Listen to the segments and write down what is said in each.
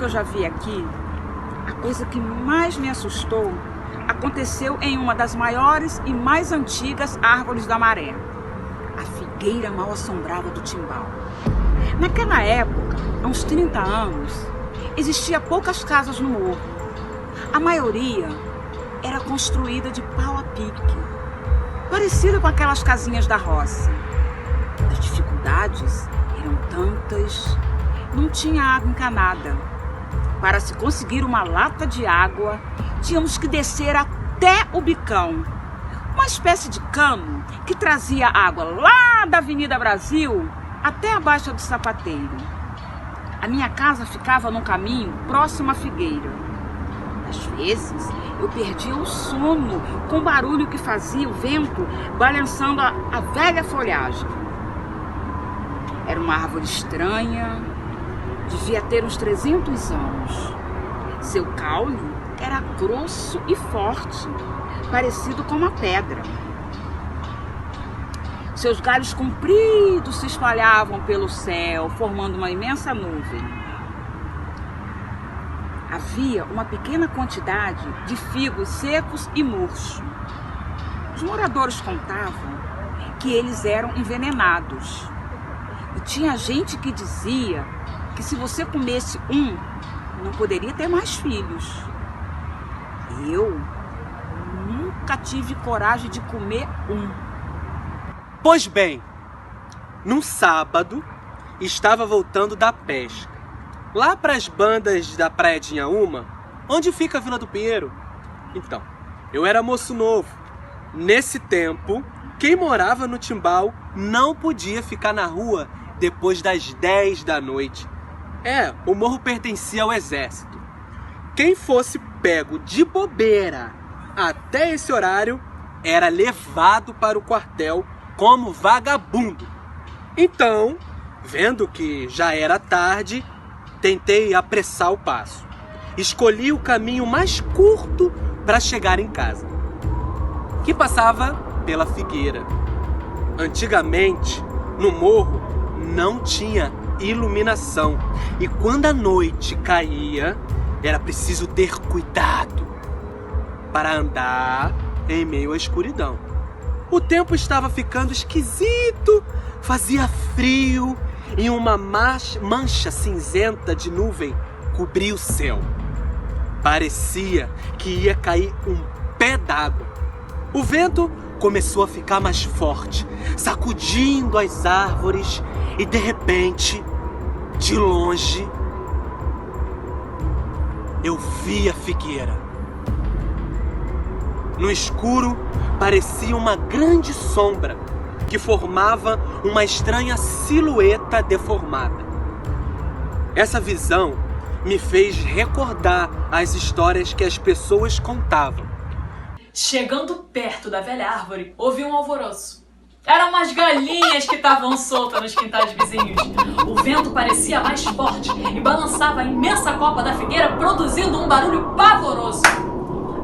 que eu já vi aqui, a coisa que mais me assustou aconteceu em uma das maiores e mais antigas árvores da Maré, a figueira mal-assombrada do Timbal. Naquela época, há uns 30 anos, existia poucas casas no morro. A maioria era construída de pau a pique, parecida com aquelas casinhas da roça. As dificuldades eram tantas, não tinha água encanada. Para se conseguir uma lata de água, tínhamos que descer até o bicão, uma espécie de cano que trazia água lá da Avenida Brasil até a Baixa do Sapateiro. A minha casa ficava num caminho próximo à figueira. Às vezes, eu perdia o sono com o barulho que fazia o vento balançando a velha folhagem. Era uma árvore estranha, devia ter uns 300 anos. Seu caule era grosso e forte, parecido com uma pedra. Seus galhos compridos se espalhavam pelo céu, formando uma imensa nuvem. Havia uma pequena quantidade de figos secos e murchos. Os moradores contavam que eles eram envenenados. E tinha gente que dizia que se você comesse um, não poderia ter mais filhos. Eu nunca tive coragem de comer um. Pois bem, num sábado, estava voltando da pesca, lá para as bandas da Praia de Inhaúma, onde fica a Vila do Pinheiro. Então, eu era moço novo. Nesse tempo, quem morava no Timbal não podia ficar na rua depois das 10 da noite. O morro pertencia ao exército. Quem fosse pego de bobeira até esse horário era levado para o quartel como vagabundo. Então, vendo que já era tarde, tentei apressar o passo. Escolhi o caminho mais curto para chegar em casa, que passava pela figueira. Antigamente, no morro, não tinha iluminação. E quando a noite caía, era preciso ter cuidado para andar em meio à escuridão. O tempo estava ficando esquisito, fazia frio e uma mancha cinzenta de nuvem cobria o céu. Parecia que ia cair um pé d'água. O vento começou a ficar mais forte, sacudindo as árvores e de repente, de longe, eu vi a figueira. No escuro, parecia uma grande sombra que formava uma estranha silhueta deformada. Essa visão me fez recordar as histórias que as pessoas contavam. Chegando perto da velha árvore, ouvi um alvoroço. Eram umas galinhas que estavam soltas nos quintais vizinhos. O vento parecia mais forte e balançava a imensa copa da figueira, produzindo um barulho pavoroso.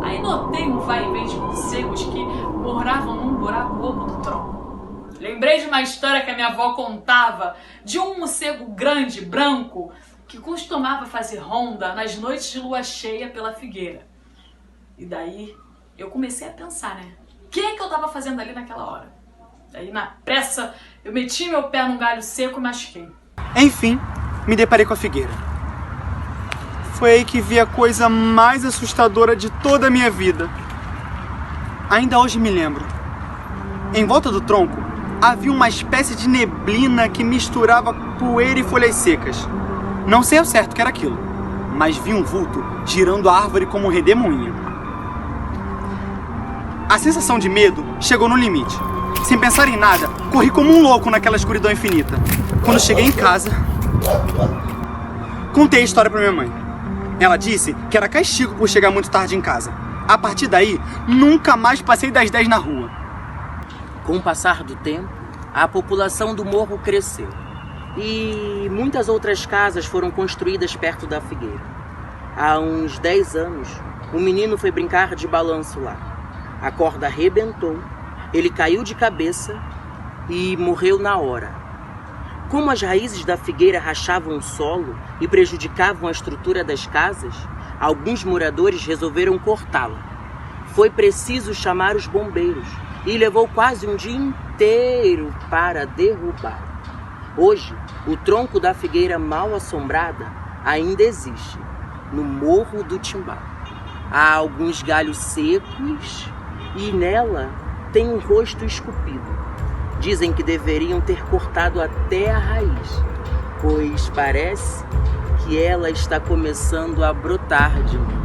Aí notei um vai e vem de morcegos que moravam num buraco oco do tronco. Lembrei de uma história que a minha avó contava de um morcego grande, branco, que costumava fazer ronda nas noites de lua cheia pela figueira. E daí eu comecei a pensar, né? O que eu tava fazendo ali naquela hora? Daí, na pressa, eu meti meu pé num galho seco e machuquei. Enfim, me deparei com a figueira. Foi aí que vi a coisa mais assustadora de toda a minha vida. Ainda hoje me lembro. Em volta do tronco, havia uma espécie de neblina que misturava poeira e folhas secas. Não sei ao certo o que era aquilo, mas vi um vulto girando a árvore como um redemoinho. A sensação de medo chegou no limite. Sem pensar em nada, corri como um louco naquela escuridão infinita. Quando cheguei em casa, contei a história para minha mãe. Ela disse que era castigo por chegar muito tarde em casa. A partir daí, nunca mais passei das 10 na rua. Com o passar do tempo, a população do morro cresceu e muitas outras casas foram construídas perto da figueira. Há uns 10 anos, um menino foi brincar de balanço lá. A corda arrebentou, ele caiu de cabeça e morreu na hora. Como as raízes da figueira rachavam o solo e prejudicavam a estrutura das casas, alguns moradores resolveram cortá-la. Foi preciso chamar os bombeiros e levou quase um dia inteiro para derrubar. Hoje, o tronco da figueira mal assombrada ainda existe, no Morro do Timbal. Há alguns galhos secos e nela tem um rosto esculpido. Dizem que deveriam ter cortado até a raiz, pois parece que ela está começando a brotar de novo.